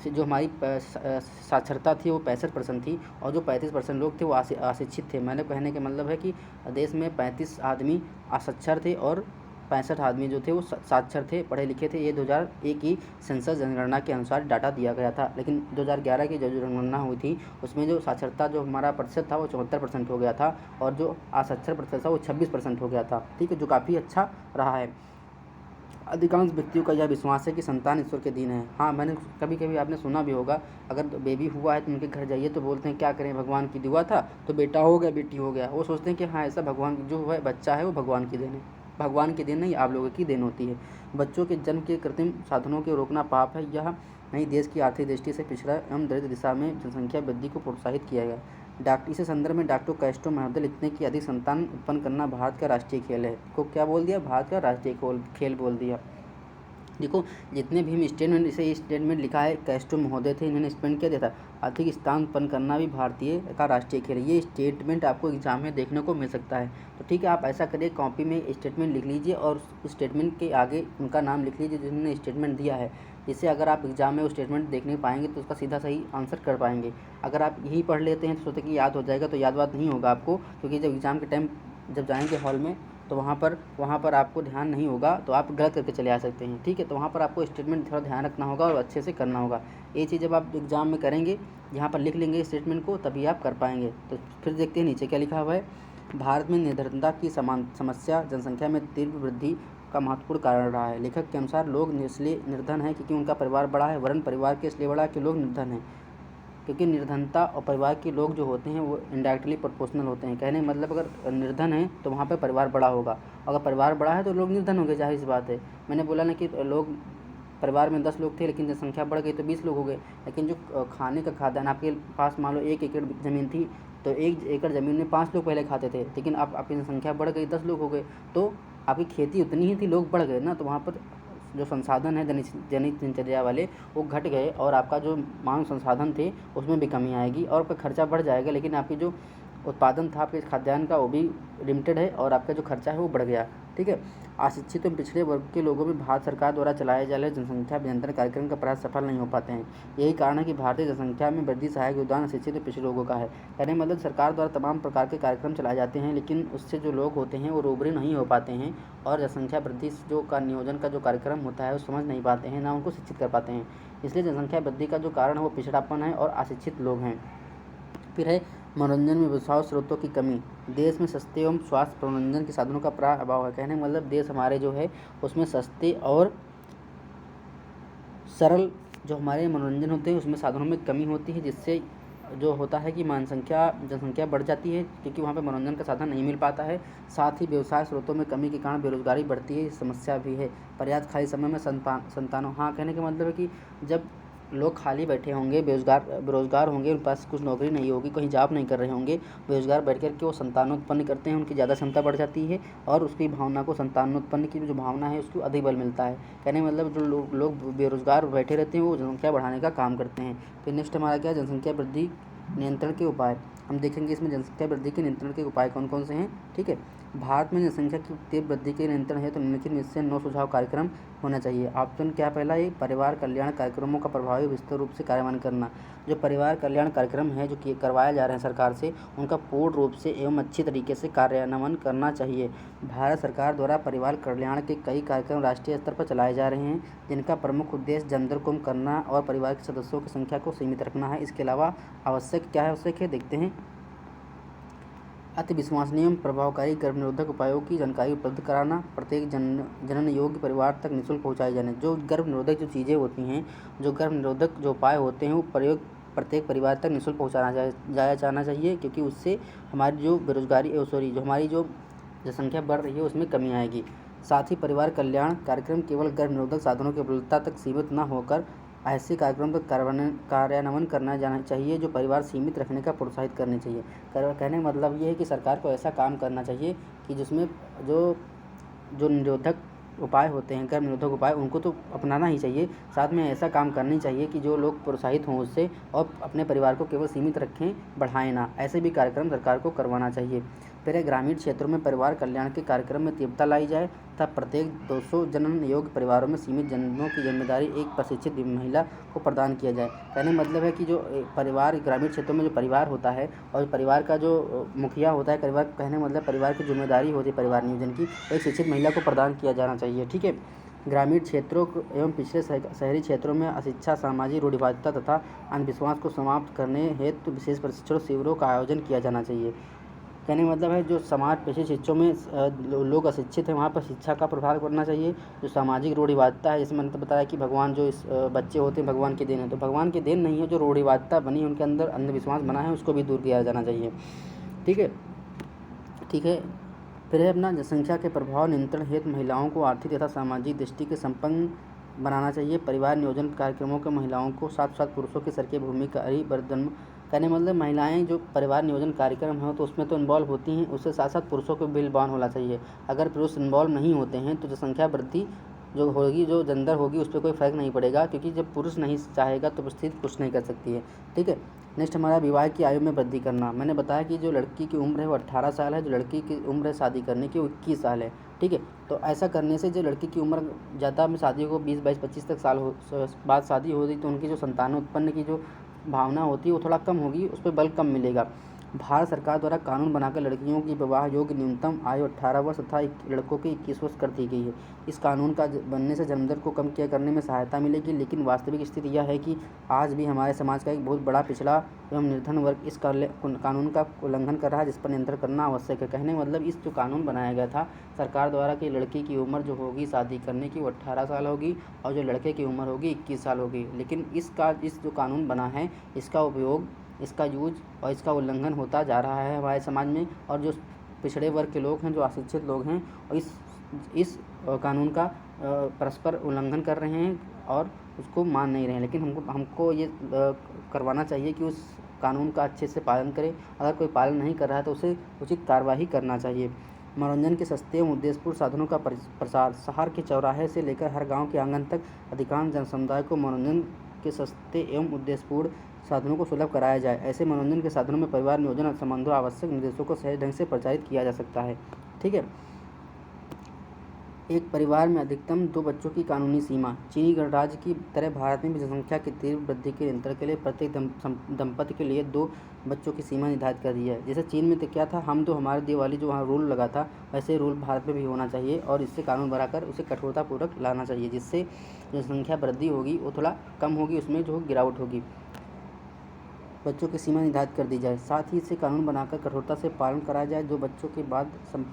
जो हमारी साक्षरता थी वो 65% थी और जो 35% लोग थे वो अशिक्षित थे। मैंने कहने का मतलब है कि देश में 35 आदमी असाक्षर थे और 65 आदमी जो थे वो साक्षर थे, पढ़े लिखे थे। ये 2001 की सेंसस जनगणना के अनुसार डाटा दिया गया था। लेकिन 2011 की जो जनगणना हुई थी उसमें जो साक्षरता जो हमारा प्रतिशत था वो 74% हो गया था और जो असाक्षर प्रतिशत था वो 26% हो गया था। ठीक है, जो काफ़ी अच्छा रहा है। अधिकांश व्यक्तियों का यह विश्वास है कि संतान ईश्वर के दिन है। हाँ, मैंने कभी कभी आपने सुना भी होगा, अगर बेबी हुआ है तो उनके घर जाइए तो बोलते हैं क्या करें, भगवान की दुआ था तो बेटा हो गया, बेटी हो गया। वो सोचते हैं कि हाँ ऐसा भगवान जो है बच्चा है वो भगवान की देन है। भगवान की देन नहीं, आप लोगों की देन होती है। बच्चों के जन्म के कृत्रिम साधनों को रोकना पाप है। यह नहीं देश की आर्थिक दृष्टि से पिछड़ा एवं दरिद्र दिशा में जनसंख्या वृद्धि को प्रोत्साहित किया गया। इसी संदर्भ में डॉक्टर कैस्ट्रो महोदय लिखते हैं कि अधिक संतान उत्पन्न करना भारत का राष्ट्रीय खेल है। को क्या बोल दिया? भारत का राष्ट्रीय खेल बोल दिया। देखो जितने भी हम स्टेटमेंट, इसे स्टेटमेंट लिखा है कैस्ट्रो महोदय थे, इन्होंने स्टेटमेंट क्या दिया था? अधिक स्थान उत्पन्न करना भी भारतीय का राष्ट्रीय खेल है। ये स्टेटमेंट आपको एग्जाम में देखने को मिल सकता है। तो ठीक है, आप ऐसा करिए, कॉपी में स्टेटमेंट लिख लीजिए और उस स्टेटमेंट के आगे उनका नाम लिख लीजिए जिन्होंने स्टेटमेंट दिया है। जिससे अगर आप एग्जाम में वो स्टेटमेंट देखने पाएंगे तो उसका सीधा सही आंसर कर पाएंगे। अगर आप यही पढ़ लेते हैं तो सोचते कि याद हो जाएगा, तो याद बात नहीं होगा आपको, क्योंकि जब एग्ज़ाम के टाइम जब जाएंगे हॉल में तो वहाँ पर आपको ध्यान नहीं होगा तो आप गलत करके चले आ सकते हैं। ठीक है, तो वहाँ पर आपको स्टेटमेंट थोड़ा ध्यान रखना होगा और अच्छे से करना होगा। ये चीज़ जब आप एग्ज़ाम में करेंगे, यहाँ पर लिख लेंगे स्टेटमेंट को, तभी आप कर पाएंगे। तो फिर देखते हैं नीचे क्या लिखा हुआ है। भारत में निर्धनता की समस्या जनसंख्या में तीव्र वृद्धि का महत्वपूर्ण कारण रहा है। लेखक के अनुसार लोग इसलिए निर्धन हैं क्योंकि उनका परिवार बड़ा है, वरन परिवार के इसलिए बड़ा कि लोग निर्धन हैं। क्योंकि निर्धनता और परिवार के लोग जो होते हैं वो इनडायरेक्टली प्रोपोर्शनल होते हैं। कहने का मतलब अगर निर्धन है तो वहाँ पे परिवार बड़ा होगा, अगर परिवार बड़ा है तो लोग निर्धन होंगे, जाहिर सी बात है। मैंने बोला ना कि लोग परिवार में 10 लोग थे लेकिन जनसंख्या बढ़ गई तो 20 लोग हो गए। लेकिन जो खाने का खाद्यान्न, आपके पास मान लो 1 एकड़ ज़मीन थी तो 1 एकड़ ज़मीन में 5 लोग पहले खाते थे, लेकिन अब आपकी जनसंख्या बढ़ गई, 10 लोग हो गए, तो आपकी खेती उतनी ही थी, लोग बढ़ गए ना, तो वहाँ पर जो संसाधन है दैनिक दिनचर्या वाले वो घट गए और आपका जो मानव संसाधन थे उसमें भी कमी आएगी और आपका खर्चा बढ़ जाएगा। लेकिन आपकी जो उत्पादन था आपके खाद्यान्न का वो भी लिमिटेड है और आपका जो खर्चा है वो बढ़ गया। ठीक है, अशिक्षित एवं पिछड़े वर्ग के लोगों में भारत सरकार द्वारा चलाए जा रहे जनसंख्या नियंत्रण कार्यक्रम का प्रयास सफल नहीं हो पाते हैं। यही कारण है कि भारतीय जनसंख्या में वृद्धि सहायक योगदान अशिक्षित एवं पिछड़े लोगों का है। कहने मतलब सरकार द्वारा तमाम प्रकार के कार्यक्रम चलाए जाते हैं लेकिन उससे जो लोग होते हैं वो रूबरू नहीं हो पाते हैं और जनसंख्या वृद्धि जो का नियोजन का जो कार्यक्रम होता है वो समझ नहीं पाते हैं, ना उनको शिक्षित कर पाते हैं। इसलिए जनसंख्या वृद्धि का जो कारण है वो पिछड़ापन है और अशिक्षित लोग हैं। फिर है मनोरंजन में विशाल स्रोतों की कमी। देश में सस्ते एवं स्वास्थ्य मनोरंजन के साधनों का प्राय अभाव है। कहने का मतलब देश हमारे जो है उसमें सस्ते और सरल जो हमारे मनोरंजन होते हैं उसमें साधनों में कमी होती है, जिससे जो होता है कि जनसंख्या बढ़ जाती है क्योंकि वहाँ पे मनोरंजन का साधन नहीं मिल पाता है। साथ ही व्यवसाय स्रोतों में कमी के कारण बेरोजगारी बढ़ती है, ये समस्या भी है। पर्याप्त खाली समय में संतानों, हाँ, कहने का मतलब है कि जब लोग खाली बैठे होंगे, बेरोजगार होंगे, उनके पास कुछ नौकरी नहीं होगी, कहीं जॉब नहीं कर रहे होंगे, बेरोजगार बैठ कर के वो संतानोत्पन्न करते हैं, उनकी ज़्यादा क्षमता बढ़ जाती है और उसकी भावना को, संतानोत्पन्न की जो भावना है उसको अधिक बल मिलता है। कहने का मतलब जो लोग बेरोजगार बैठे रहते हैं वो जनसंख्या बढ़ाने का काम करते हैं। फिर नेक्स्ट हमारा क्या है, जनसंख्या वृद्धि नियंत्रण के उपाय। हम देखेंगे इसमें जनसंख्या वृद्धि के नियंत्रण के उपाय कौन कौन से हैं। ठीक है, भारत में जनसंख्या की तीव्र वृद्धि के नियंत्रण है तो निम्नलिखित में से 9 सुझाव कार्यक्रम होना चाहिए। ऑप्शन क्या, पहला ये परिवार कल्याण कार्यक्रमों का प्रभावी विस्तृत रूप से कार्यान्वयन करना। जो परिवार कल्याण कार्यक्रम है जो करवाए जा रहे हैं सरकार से, उनका पूर्ण रूप से एवं अच्छी तरीके से कार्यान्वयन करना चाहिए। भारत सरकार द्वारा परिवार कल्याण के कई कार्यक्रम राष्ट्रीय स्तर पर चलाए जा रहे हैं जिनका प्रमुख उद्देश्य जेंडर को कम करना और परिवार के सदस्यों की संख्या को सीमित रखना है। इसके अलावा आवश्यक है, देखते हैं। अति विश्वसनीय प्रभावकारी गर्भ निरोधक उपायों की जानकारी उपलब्ध कराना, प्रत्येक जनन योग्य परिवार तक निःशुल्क पहुँचाए जाने। जो गर्भ निरोधक जो चीज़ें होती हैं, जो गर्भ निरोधक जो उपाय होते हैं वो प्रत्येक परिवार तक निःशुल्क पहुँचाना जाया जाना चाहिए क्योंकि उससे हमारी जो जो हमारी जो जनसंख्या बढ़ रही है उसमें कमी आएगी। साथ ही परिवार कल्याण कार्यक्रम केवल गर्भ निरोधक साधनों की उपलब्धता तक सीमित न होकर ऐसे कार्यक्रम का कार्यान्वयन करना जाना चाहिए जो परिवार सीमित रखने का प्रोत्साहित करने चाहिए। कहने का मतलब ये है कि सरकार को ऐसा काम करना चाहिए कि जिसमें जो निरोधक उपाय होते हैं, गर्भ निरोधक उपाय, उनको तो अपनाना ही चाहिए, साथ में ऐसा काम करनी चाहिए कि जो लोग प्रोत्साहित हों उससे और अपने परिवार को केवल सीमित रखें, बढ़ाएं ना। ऐसे भी कार्यक्रम सरकार को करवाना चाहिए। फिर ग्रामीण क्षेत्रों में परिवार कल्याण के कार्यक्रम में तीव्रता लाई जाए तथा प्रत्येक 200 जनन योग्य परिवारों में सीमित जननों की जिम्मेदारी एक प्रशिक्षित महिला को प्रदान किया जाए। कहने का मतलब है कि जो परिवार ग्रामीण क्षेत्रों में जो परिवार होता है और परिवार का जो मुखिया होता है, कहने का मतलब परिवार की जिम्मेदारी होती है परिवार नियोजन की, एक शिक्षित महिला को प्रदान किया जाना चाहिए। ठीक है, ग्रामीण क्षेत्रों एवं पिछड़े शहरी क्षेत्रों में अशिक्षा, सामाजिक रूढ़िवादिता तथा अंधविश्वास को समाप्त करने हेतु विशेष प्रशिक्षण शिविरों का आयोजन किया जाना चाहिए। कहने का मतलब है जो समाज पिछड़े क्षेत्रों में लोग अशिक्षित हैं वहाँ पर शिक्षा का प्रभाव करना चाहिए। जो सामाजिक रूढ़िवादिता है, जैसे मैंने तो बताया कि भगवान जो इस बच्चे होते हैं भगवान की देन है, तो भगवान की देन नहीं है, जो रूढ़िवादिता बनी उनके अंदर अंधविश्वास बना है उसको भी दूर किया जाना चाहिए। ठीक है। फिर है अपना जनसंख्या के प्रभाव नियंत्रण हेतु महिलाओं को आर्थिक तथा सामाजिक दृष्टि के संपन्न बनाना चाहिए। परिवार नियोजन कार्यक्रमों के महिलाओं को साथ साथ पुरुषों की सरकारी भूमिका बर्दन। कहने मतलब महिलाएं जो परिवार नियोजन कार्यक्रम हो तो उसमें तो इन्वॉल्व होती हैं, उसके साथ साथ पुरुषों को भी इन्वॉल्व होना चाहिए। अगर पुरुष इन्वॉल्व नहीं होते हैं तो जनसंख्या वृद्धि जो होगी, जो जेंडर होगी, उस पर कोई फ़र्क नहीं पड़ेगा क्योंकि जब पुरुष नहीं चाहेगा तो स्त्री कुछ नहीं कर सकती है। ठीक है, नेक्स्ट हमारा विवाह की आयु में वृद्धि करना। मैंने बताया कि जो लड़की की उम्र है वो 18 साल है, जो लड़की की उम्र है शादी करने की वो 21 साल है। ठीक है, तो ऐसा करने से जो लड़की की उम्र ज़्यादा में शादी को 20, 22, 25 तक साल बाद शादी हो गई तो उनकी जो संतान उत्पन्न की जो भावना होती है वो थोड़ा कम होगी, उस पर बल कम मिलेगा। भारत सरकार द्वारा कानून बनाकर लड़कियों की विवाह योग्य न्यूनतम आयु 18 वर्ष तथा लड़कों की 21 वर्ष कर दी गई है। इस कानून का बनने से जन्मदर को कम किया करने में सहायता मिलेगी, लेकिन वास्तविक स्थिति यह है कि आज भी हमारे समाज का एक बहुत बड़ा पिछड़ा एवं निर्धन वर्ग इस कानून का उल्लंघन कर रहा है, जिस पर नियंत्रण करना आवश्यक है। कहने मतलब इस जो कानून बनाया गया था सरकार द्वारा कि लड़की की उम्र जो होगी शादी करने की वो 18 साल होगी और जो लड़के की उम्र होगी 21 साल होगी, लेकिन इस जो कानून बना है इसका उपयोग, इसका यूज और इसका उल्लंघन होता जा रहा है हमारे समाज में। और जो पिछड़े वर्ग के लोग हैं, जो अशिक्षित लोग हैं, और इस कानून का परस्पर उल्लंघन कर रहे हैं और उसको मान नहीं रहे हैं। लेकिन हमको ये करवाना चाहिए कि उस कानून का अच्छे से पालन करें। अगर कोई पालन नहीं कर रहा है तो उसे उचित कार्रवाई करना चाहिए। मनोरंजन के सस्ते एवं उद्देश्यपूर्ण साधनों का प्रसार। शहर के चौराहे से लेकर हर गाँव के आंगन तक अधिकांश जनसमुदाय को मनोरंजन के सस्ते एवं उद्देश्यपूर्ण साधनों को सुलभ कराया जाए। ऐसे मनोरंजन के साधनों में परिवार नियोजन संबंधों आवश्यक निर्देशों को सही ढंग से प्रचारित किया जा सकता है। ठीक है, एक परिवार में अधिकतम 2 बच्चों की कानूनी सीमा। चीनी गणराज्य की तरह भारत में भी जनसंख्या की तीव्र वृद्धि के नियंत्रण के लिए प्रत्येक दंपति के लिए 2 बच्चों की सीमा निर्धारित कर दी है। जैसे चीन में तो क्या था, हम तो हमारे दिवाली जो वहाँ रूल लगा था वैसे रूल भारत में भी होना चाहिए और इससे कानून बनाकर उसे कठोरतापूर्वक लाना चाहिए, जिससे जनसंख्या वृद्धि होगी वो थोड़ा कम होगी, उसमें जो गिरावट होगी। बच्चों की सीमा निर्धारित कर दी जाए। साथ ही इसे कानून बनाकर कठोरता से पालन कराया जाए। 2 बच्चों के बाद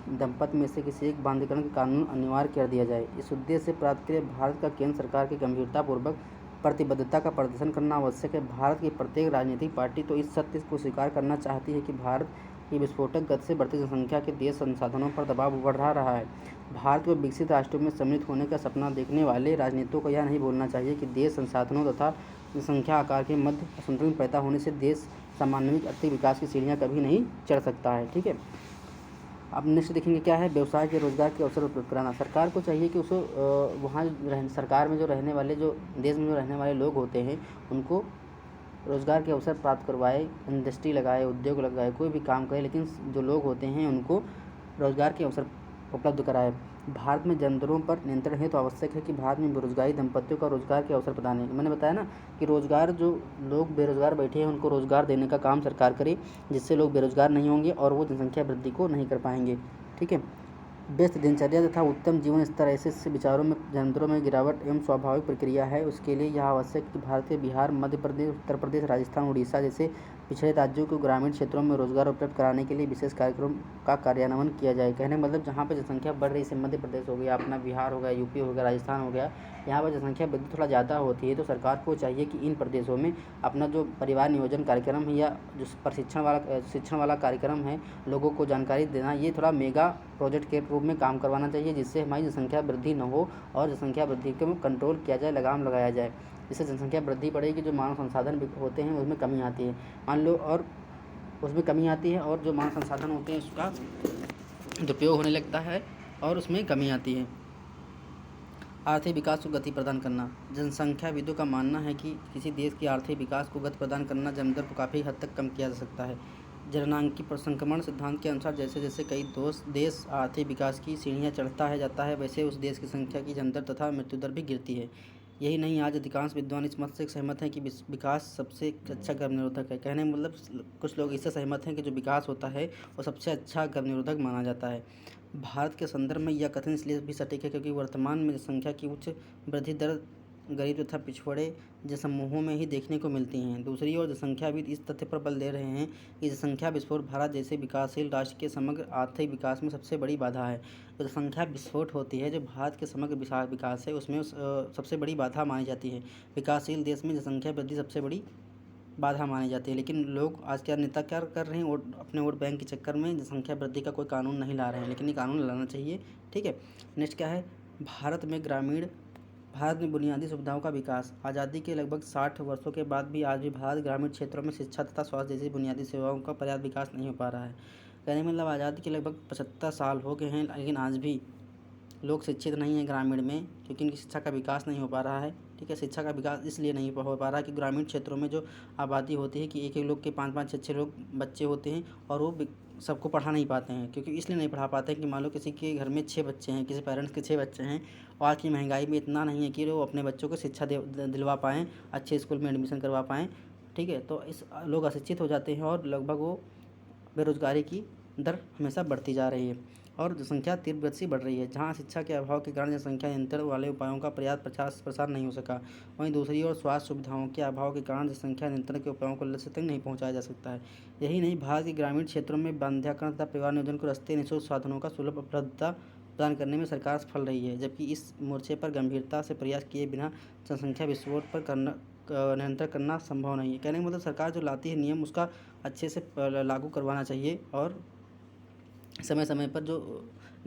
दंपति में से किसी एक बांधीकरण का कानून अनिवार्य कर दिया जाए। इस उद्देश्य से प्राप्त के लिए भारत का केंद्र सरकार की गंभीरतापूर्वक प्रतिबद्धता का प्रदर्शन करना आवश्यक है। भारत की प्रत्येक राजनीतिक पार्टी तो इस सत्य को स्वीकार करना चाहती है कि भारत की विस्फोटक गति से बढ़ती जनसंख्या के देश संसाधनों पर दबाव बढ़ा रहा है। भारत को विकसित राष्ट्रों में सम्मिलित होने का सपना देखने वाले राजनीतिकों को यह नहीं भूलना चाहिए कि देश संसाधनों तथा जनसंख्या आकार के मध्य असंतुलन पैदा होने से देश सामान्यिक आर्थिक विकास की सीढ़ियाँ कभी नहीं चढ़ सकता है। ठीक है, अब नेक्स्ट देखेंगे क्या है, व्यवसाय के रोजगार के अवसर उपलब्ध कराना। सरकार को चाहिए कि उसको वहाँ सरकार में जो रहने वाले, जो देश में जो रहने वाले लोग होते हैं, उनको रोज़गार के अवसर प्राप्त करवाए, इंडस्ट्री लगाए, उद्योग लगाए, कोई भी काम करे, लेकिन जो लोग होते हैं उनको रोज़गार के अवसर उपलब्ध कराए। भारत में जन दरों पर नियंत्रण है तो आवश्यक है कि भारत में बेरोजगारी दंपतियों का रोजगार के अवसर प्रदान है। मैंने बताया ना कि रोजगार, जो लोग बेरोजगार बैठे हैं उनको रोजगार देने का काम सरकार करे, जिससे लोग बेरोजगार नहीं होंगे और वो जनसंख्या वृद्धि को नहीं कर पाएंगे। ठीक है, व्यस्त दिनचर्या तथा उत्तम जीवन स्तर ऐसे विचारों में जन दरों में गिरावट एवं स्वाभाविक प्रक्रिया है। उसके लिए यह आवश्यक कि भारत के बिहार, मध्य प्रदेश, उत्तर प्रदेश, राजस्थान, उड़ीसा जैसे पिछड़े राज्यों को ग्रामीण क्षेत्रों में रोजगार उपलब्ध कराने के लिए विशेष कार्यक्रम का कार्यान्वयन किया जाए। कहने मतलब जहाँ पर जनसंख्या बढ़ रही है, मध्य प्रदेश हो गया, अपना बिहार हो गया, यूपी हो गया, राजस्थान हो गया, यहाँ पर जनसंख्या वृद्धि थोड़ा ज़्यादा होती है, तो सरकार को चाहिए कि इन प्रदेशों में अपना जो परिवार नियोजन कार्यक्रम है या जो शिक्षण वाला कार्यक्रम है, लोगों को जानकारी देना, ये थोड़ा मेगा प्रोजेक्ट के रूप में काम करवाना चाहिए, जिससे हमारी जनसंख्या वृद्धि न हो और जनसंख्या वृद्धि को कंट्रोल किया जाए, लगाम लगाया जाए। जिससे जनसंख्या वृद्धि बढ़ेगी, जो मानव संसाधन होते हैं उसमें कमी आती है, मान लो, और उसमें कमी आती है और जो मानव संसाधन होते हैं उसका दुरुपयोग होने लगता है और उसमें कमी आती है। आर्थिक विकास को गति प्रदान करना। जनसंख्याविदों का मानना है कि किसी देश की आर्थिक विकास को गति प्रदान करना जन्म दर को काफ़ी हद तक कम किया जा सकता है। जननांकी संक्रमण सिद्धांत के अनुसार जैसे जैसे कई देश आर्थिक विकास की सीढ़ियाँ चढ़ता है जाता है, वैसे उस देश की संख्या की जन्म दर तथा मृत्यु दर भी गिरती है। यही नहीं, आज अधिकांश विद्वान इस मत से सहमत हैं कि विकास सबसे अच्छा गर्भ निरोधक है। कहने मतलब कुछ लोग इससे सहमत हैं कि जो विकास होता है वो सबसे अच्छा गर्भ निरोधक माना जाता है। भारत के संदर्भ में यह कथन इसलिए भी सटीक है क्योंकि वर्तमान में जनसंख्या की उच्च वृद्धि दर गरीब तथा पिछड़े जनसमूहों में ही देखने को मिलती हैं। दूसरी ओर जनसंख्याविद इस तथ्य पर बल दे रहे हैं कि जनसंख्या विस्फोट भारत जैसे विकासशील राष्ट्र के समग्र आर्थिक विकास में सबसे बड़ी बाधा है। जो जनसंख्या विस्फोट होती है, जो भारत के समग्र विकास है, उसमें सबसे बड़ी बाधा मानी जाती है। विकासशील देश में जनसंख्या वृद्धि सबसे बड़ी बाधा मानी जाती है, लेकिन लोग आज के नेता क्या कर रहे हैं, अपने वोट बैंक के चक्कर में जनसंख्या वृद्धि का कोई कानून नहीं ला रहे हैं, लेकिन ये कानून लाना चाहिए। ठीक है, नेक्स्ट क्या है, भारत में बुनियादी सुविधाओं का विकास। आज़ादी के लगभग 60 वर्षों के बाद भी आज भी भारत ग्रामीण क्षेत्रों में शिक्षा तथा स्वास्थ्य जैसी बुनियादी सेवाओं का पर्याप्त विकास नहीं हो पा रहा है। कहने मतलब आज़ादी के लगभग 75 साल हो गए हैं, लेकिन आज भी लोग शिक्षित नहीं हैं ग्रामीण में, क्योंकि इनकी शिक्षा का विकास नहीं हो पा रहा है। ठीक है, शिक्षा का विकास इसलिए नहीं हो पा रहा है कि ग्रामीण क्षेत्रों में जो आबादी होती है कि एक एक लोग के 5-5, 6-6 लोग बच्चे होते हैं और वो सबको पढ़ा नहीं पाते हैं। क्योंकि इसलिए नहीं पढ़ा पाते हैं कि मान लो किसी के घर में 6 बच्चे हैं, किसी पेरेंट्स के 6 बच्चे हैं, और आज की महंगाई में इतना नहीं है कि वो अपने बच्चों को शिक्षा दिलवा पाएँ, अच्छे स्कूल में एडमिशन करवा पाएँ। ठीक है, तो लोग अशिक्षित हो जाते हैं और लगभग वो बेरोजगारी की दर हमेशा बढ़ती जा रही है और जनसंख्या तीव्र गति से बढ़ रही है। जहाँ शिक्षा के अभाव के कारण जनसंख्या नियंत्रण वाले उपायों का पर्याप्त प्रसार नहीं हो सका, वहीं दूसरी ओर स्वास्थ्य सुविधाओं के अभाव के कारण जनसंख्या नियंत्रण के उपायों को लक्ष्य तक नहीं पहुँचाया जा सकता है। यही नहीं, भारत के ग्रामीण क्षेत्रों में बांध्याकरण तथा परिवार नियोजन को रास्ते निःशुल्क साधनों का सुलभ उपलब्धता प्रदान करने में सरकार सफल रही है, जबकि इस मोर्चे पर गंभीरता से प्रयास किए बिना जनसंख्या विस्फोट पर नियंत्रण करना संभव नहीं है। कहने का मतलब सरकार जो लाती है नियम, उसका अच्छे से लागू करवाना चाहिए और समय समय पर जो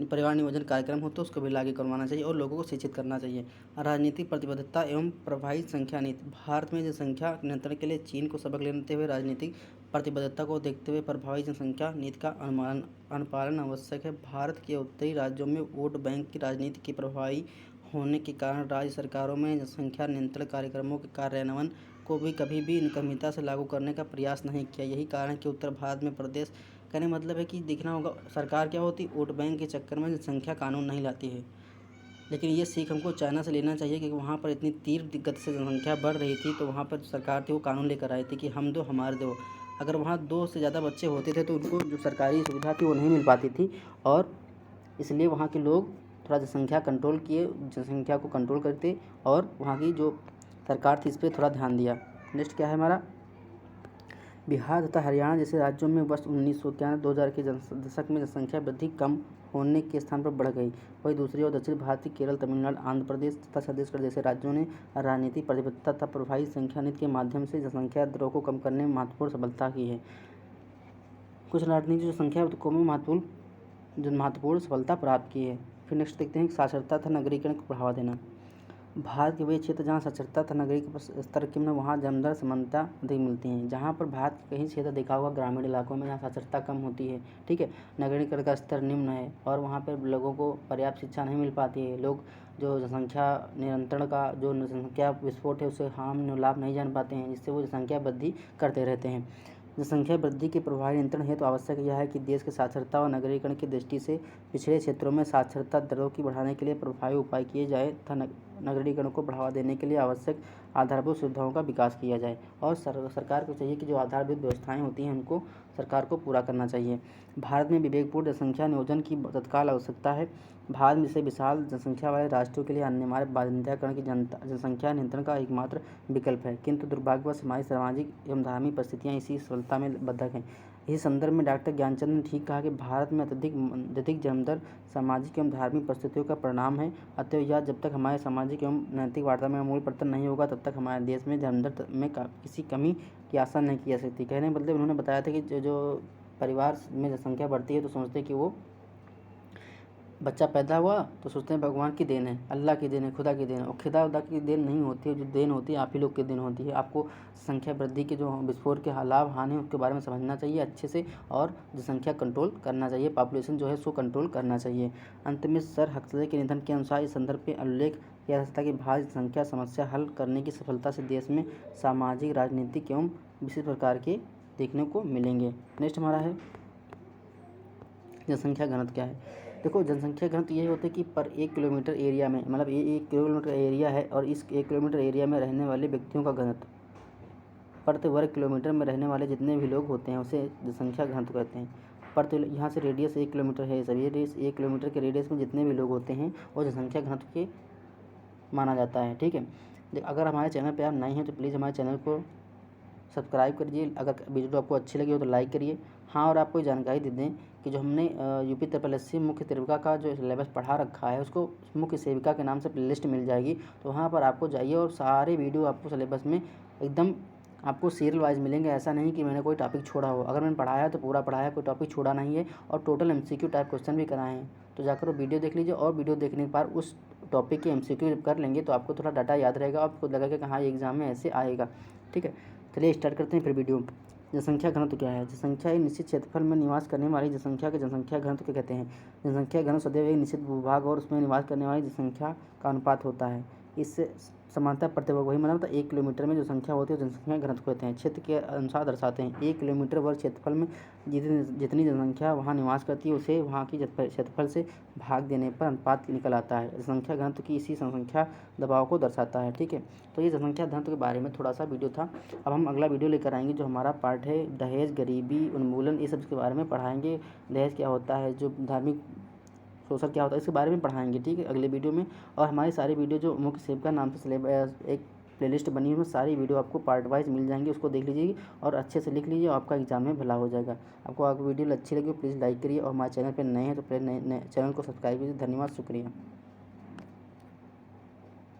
परिवार नियोजन कार्यक्रम होता है उसको भी लागू करवाना चाहिए और लोगों को शिक्षित करना चाहिए। राजनीतिक प्रतिबद्धता एवं प्रभावी संख्या नीति। भारत में जनसंख्या नियंत्रण के लिए चीन को सबक लेते हुए राजनीतिक प्रतिबद्धता को देखते हुए प्रभावी जनसंख्या नीति का अनुपालन आवश्यक है। भारत के उत्तरी राज्यों में वोट बैंक की राजनीति की प्रभावी होने के कारण राज्य सरकारों में जनसंख्या नियंत्रण कार्यक्रमों के कार्यान्वयन को भी कभी भी निकम्मिता से लागू करने का प्रयास नहीं किया। यही कारण है कि उत्तर भारत में प्रदेश, कहने मतलब है कि देखना होगा सरकार क्या होती, वोट बैंक के चक्कर में जनसंख्या कानून नहीं लाती है। लेकिन ये सीख हमको चाइना से लेना चाहिए, क्योंकि वहाँ पर इतनी तीव्र गति से जनसंख्या बढ़ रही थी, तो वहाँ पर सरकार थी वो कानून लेकर आई थी कि हम दो हमारे दो। अगर वहाँ 2 से ज़्यादा बच्चे होते थे तो उनको जो सरकारी सुविधा थी वो नहीं मिल पाती थी, और इसलिए वहाँ के लोग थोड़ा जनसंख्या को कंट्रोल करते और वहाँ की जो सरकार थी इस पर थोड़ा ध्यान दिया। नेक्स्ट क्या है हमारा, बिहार तथा हरियाणा जैसे राज्यों में वर्ष 1991-2000 के दशक में जनसंख्या वृद्धि कम होने के स्थान पर बढ़ गई। वहीं दूसरी ओर दक्षिण भारत के केरल, तमिलनाडु, आंध्र प्रदेश तथा छत्तीसगढ़ जैसे राज्यों ने राजनीतिक प्रतिबद्धता तथा प्रभावी संख्या नीति के माध्यम से जनसंख्या दरों को कम करने में महत्वपूर्ण सफलता की है। कुछ राजनीतिक संख्या को में महत्वपूर्ण सफलता प्राप्त की है। फिर नेक्स्ट देखते हैं साक्षरता तथा नगरीकरण को बढ़ावा देना। भारत के वे क्षेत्र जहाँ साक्षरता तथा नगरीकरण स्तर कम है वहाँ जन्म दर समानता अधिक मिलती है। जहाँ पर भारत के कई क्षेत्र देखा होगा ग्रामीण इलाकों में जहाँ साक्षरता कम होती है, ठीक है, नगरीकरण का स्तर निम्न है और वहाँ पर लोगों को पर्याप्त शिक्षा नहीं मिल पाती है। लोग जो जनसंख्या नियंत्रण का जो जनसंख्या विस्फोट है उससे लाभ नहीं जान पाते हैं, जिससे वो जनसंख्या वृद्धि करते रहते हैं। जनसंख्या वृद्धि के प्रभावी नियंत्रण हेतु आवश्यक यह है कि देश के साक्षरता और नगरीकरण की दृष्टि से पिछड़े क्षेत्रों में साक्षरता दरों की बढ़ाने के लिए प्रभावी उपाय किए जाए तथा नगरीकरण को बढ़ावा देने के लिए आवश्यक आधारभूत सुविधाओं का विकास किया जाए। और सरकार को चाहिए कि जो आधारभूत व्यवस्थाएं होती हैं उनको सरकार को पूरा करना चाहिए। भारत में विवेकपूर्ण जनसंख्या नियोजन की तत्काल आवश्यकता है। भारत में से विशाल जनसंख्या वाले राष्ट्रों के लिए अनिवार्य बाध्यताकरण की जनसंख्या नियंत्रण का एकमात्र विकल्प है, किंतु दुर्भाग्यवश हमारी सामाजिक एवं धार्मिक परिस्थितियाँ इसी सफलता में बद्धक हैं। इसी संदर्भ में डॉक्टर ज्ञानचंद ने ठीक कहा कि भारत में अत्यधिक जन्म दर सामाजिक एवं धार्मिक परिस्थितियों का परिणाम है। अतः यह जब तक हमारे सामाजिक एवं नैतिक वार्ता में मूल परिवर्तन नहीं होगा तब तक हमारे देश में जन्म दर में किसी कमी की आशा नहीं की जा सकती। कहने का मतलब उन्होंने बताया था कि जो परिवार में जनसंख्या बढ़ती है तो सोचते हैं कि वो बच्चा पैदा हुआ तो सोचते हैं भगवान की देन है, अल्लाह की देन है, खुदा की देन है। और खुदा की देन नहीं होती है, जो देन होती है आप ही लोग की देन होती है। आपको संख्या वृद्धि के जो विस्फोट के लाभ हानि उसके बारे में समझना चाहिए अच्छे से और जनसंख्या कंट्रोल करना चाहिए, पॉपुलेशन जो है उसको कंट्रोल करना चाहिए। अंत में सर हक्सले के निधन के अनुसार इस संदर्भ में उल्लेख किया जा सकता है कि भारत संख्या समस्या हल करने की सफलता से देश में सामाजिक, राजनीतिक एवं विशेष प्रकार के देखने को मिलेंगे। नेक्स्ट हमारा है जनसंख्या घनत्व क्या है। देखो जनसंख्या घनत्व ये होता है कि पर 1 किलोमीटर एरिया में, मतलब ये 1 किलोमीटर एरिया है और इस 1 किलोमीटर एरिया में रहने वाले व्यक्तियों का घनत्व प्रति वर्ग किलोमीटर में रहने वाले जितने भी लोग होते हैं उसे जनसंख्या घनत्व कहते हैं। प्रति यहाँ से रेडियस 1 किलोमीटर है, सभी रेडियस 1 किलोमीटर के रेडियस में जितने भी लोग होते हैं वो जनसंख्या घनत्व के माना जाता है, ठीक है। अगर हमारे चैनल पर आप नए हैं तो प्लीज़ हमारे चैनल को सब्सक्राइब करिए। अगर वीडियो आपको अच्छी लगी हो तो लाइक करिए। हाँ, और आपको जानकारी दे दें कि जो हमने यूपी SSC मुख्य सेविका का जो सिलेबस पढ़ा रखा है उसको मुख्य सेविका के नाम से प्लेलिस्ट मिल जाएगी, तो वहाँ पर आपको जाइए और सारे वीडियो आपको सिलेबस में एकदम आपको सीरियल वाइज मिलेंगे। ऐसा नहीं कि मैंने कोई टॉपिक छोड़ा हो, अगर मैंने पढ़ाया तो पूरा पढ़ाया, कोई टॉपिक छोड़ा नहीं है। और टोटल MCQ टाइप क्वेश्चन भी कराए हैं, तो जाकर वो वीडियो देख लीजिए। और वीडियो देखने के बाद उस टॉपिक के MCQ जब कर लेंगे तो आपको थोड़ा डाटा याद रहेगा, आपको लगेगा कि हाँ ये एग्जाम में ऐसे आएगा, ठीक है। चलिए स्टार्ट करते हैं फिर वीडियो। जनसंख्या घनत्व क्या है। जनसंख्या एक निश्चित क्षेत्रफल में निवास करने वाली जनसंख्या के जनसंख्या घनत्व को कहते हैं। जनसंख्या घनत्व सदैव एक निश्चित भूभाग और उसमें निवास करने वाली जनसंख्या का अनुपात होता है। इससे समानता प्रति वर्ग वही मतलब 1 किलोमीटर में जो संख्या होती है जनसंख्या घनत्व कहते हैं। क्षेत्र के अनुसार दर्शाते हैं। 1 किलोमीटर वर्ग क्षेत्रफल में जितनी जनसंख्या वहाँ निवास करती है उसे वहाँ की क्षेत्रफल से भाग देने पर अनुपात निकल आता है। जनसंख्या घनत्व की इसी जनसंख्या दबाव को दर्शाता है, ठीक है। तो ये जनसंख्या घनत्व के बारे में थोड़ा सा वीडियो था। अब हम अगला वीडियो लेकर आएंगे जो हमारा पार्ट है दहेज, गरीबी उन्मूलन, ये सब के बारे में पढ़ाएंगे। दहेज क्या होता है, जो धार्मिक शोषण क्या होता है, इसके बारे में पढ़ाएंगे, ठीक है, अगले वीडियो में। और हमारी सारी वीडियो जो मुख्य सेविका नाम से सिलेबस एक प्लेलिस्ट बनी है, सारी वीडियो आपको पार्ट वाइज मिल जाएंगी, उसको देख लीजिए और अच्छे से लिख लीजिए, आपका एग्जाम में भला हो जाएगा। आपको वीडियो अच्छी लगी प्लीज़ लाइक करिए और हमारे चैनल पर नए हैं तो प्लीज़ नए चैनल को सब्सक्राइब कीजिए। धन्यवाद, शुक्रिया।